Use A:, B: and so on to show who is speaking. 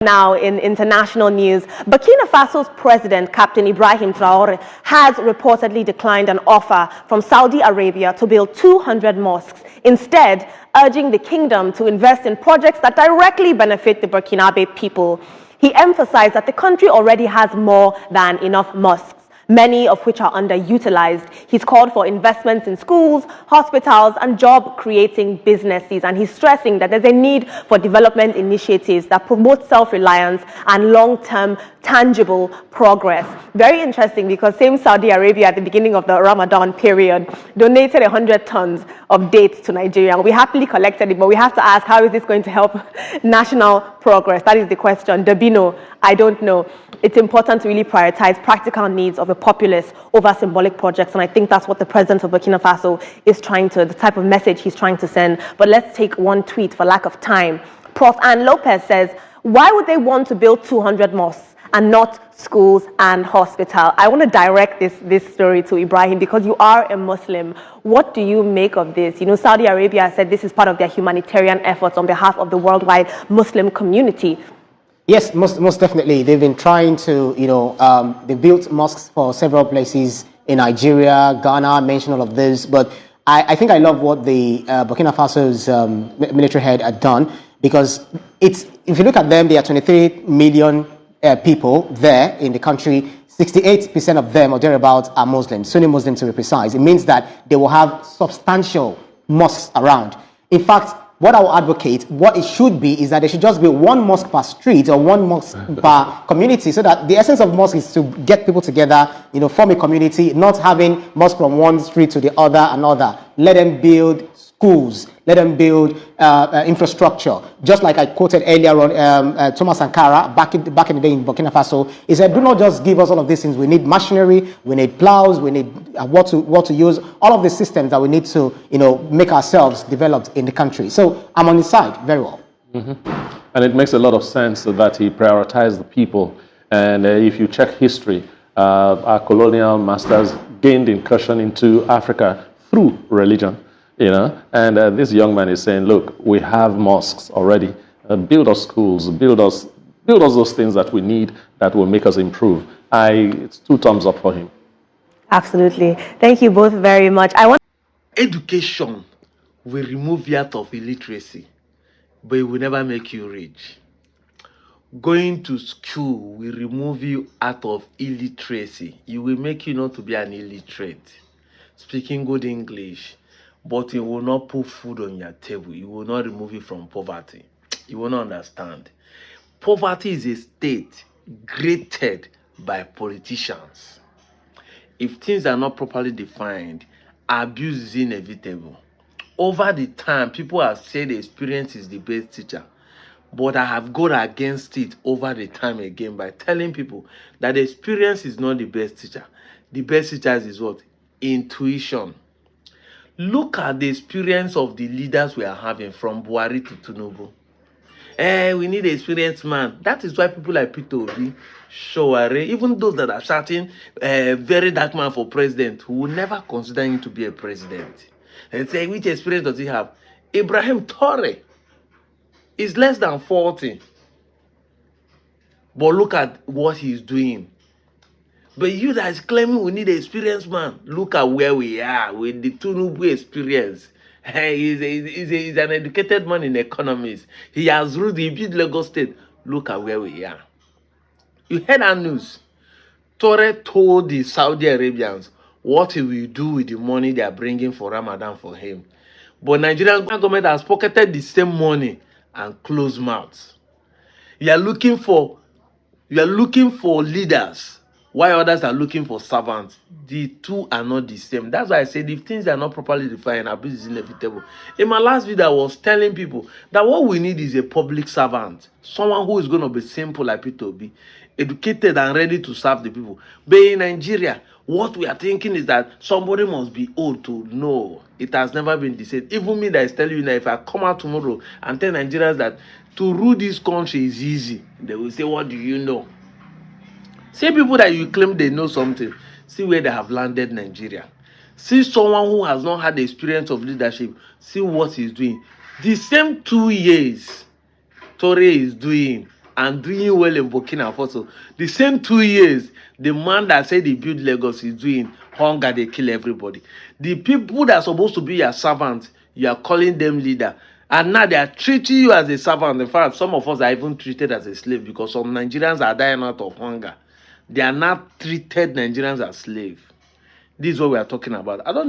A: Now, in international news, Burkina Faso's president, Captain Ibrahim Traore, has reportedly declined an offer from Saudi Arabia to build 200 mosques, instead urging the kingdom to invest in projects that directly benefit the Burkinabe people. He emphasized that the country already has more than enough mosques, many of which are underutilized. He's called for investments in schools, hospitals, and job-creating businesses. And he's stressing that there's a need for development initiatives that promote self-reliance and long-term tangible progress. Very interesting, because same Saudi Arabia at the beginning of the Ramadan period donated 100 tons of dates to Nigeria. We happily collected it, but we have to ask, how is this going to help national progress? That is the question. Dabino, I don't know. It's important to really prioritize practical needs of the populace over symbolic projects, and I think that's what the president of Burkina Faso is trying to, the type of message he's trying to send. But let's take one tweet for lack of time. Prof. Ann Lopez says, why would they want to build 200 mosques and not schools and hospital? I want to direct this story to Ibrahim, because you are a Muslim. What do you make of this? You know, Saudi Arabia said this is part of their humanitarian efforts on behalf of the worldwide Muslim community.
B: Yes, most definitely. They've been trying to, they built mosques for several places in Nigeria, Ghana, I mentioned all of this. But I think I love what the Burkina Faso's military head had done, because if you look at them, there are 23 million people there in the country. 68% of them or thereabouts are Muslims, Sunni Muslims to be precise. It means that they will have substantial mosques around. In fact, what I will advocate, what it should be, is that there should just be one mosque per street or one mosque per community, so that the essence of mosque is to get people together, form a community, not having mosque from one street to the other, another. Let them build schools, let them build infrastructure. Just like I quoted earlier on, Thomas Sankara, back in the day in Burkina Faso, he said, do not just give us all of these things. We need machinery, we need plows, we need what to use, all of the systems that we need to, make ourselves developed in the country. So I'm on his side very well.
C: And it makes a lot of sense that he prioritized the people. And if you check history, our colonial masters gained incursion into Africa through religion. And this young man is saying, look, we have mosques already. Build us schools, build us those things that we need that will make us improve. It's 2 thumbs up for him.
A: Absolutely. Thank you both very much.
D: Education will remove you out of illiteracy, but it will never make you rich. Going to school will remove you out of illiteracy. It will make you not to be an illiterate. Speaking good English, but it will not put food on your table. It will not remove you from poverty. You will not understand. Poverty is a state created by politicians. If things are not properly defined, abuse is inevitable. Over the time, people have said experience is the best teacher. But I have gone against it over the time again by telling people that experience is not the best teacher. The best teacher is what? Intuition. Look at the experience of the leaders we are having, from Buhari to Tinubu. We need an experienced man. That is why people like Peter Obi, Traore, even those that are shouting very dark man for president, who will never consider him to be a president. And say, which experience does he have? Ibrahim Traore is less than 40. But look at what he's doing. But you that is claiming we need an experienced man, look at where we are with the Tinubu experience. He's an educated man in economics. He has ruled the big Lagos state. Look at where we are. You heard that news? Traore told the Saudi Arabians what he will do with the money they are bringing for Ramadan for him. But Nigerian government has pocketed the same money and closed mouths. You are looking for leaders, while others are looking for servants. The two are not the same. That's why I said if things are not properly defined, abuse is inevitable. In my last video, I was telling people that what we need is a public servant. Someone who is going to be simple like Peter Obi, educated and ready to serve the people. But in Nigeria, what we are thinking is that somebody must be old to know. It has never been the same. Even me that is telling you now, if I come out tomorrow and tell Nigerians that to rule this country is easy, they will say, what do you know? See people that you claim they know something. See where they have landed Nigeria. See someone who has not had the experience of leadership. See what he's doing. The same 2 years Traore is doing, and doing well in Burkina Faso. The same 2 years, the man that said he built Lagos is doing hunger, they kill everybody. The people that are supposed to be your servants, you are calling them leader. And now they are treating you as a servant. In fact, some of us are even treated as a slave because some Nigerians are dying out of hunger. They are not treated Nigerians as slaves. This is what we are talking about. I don't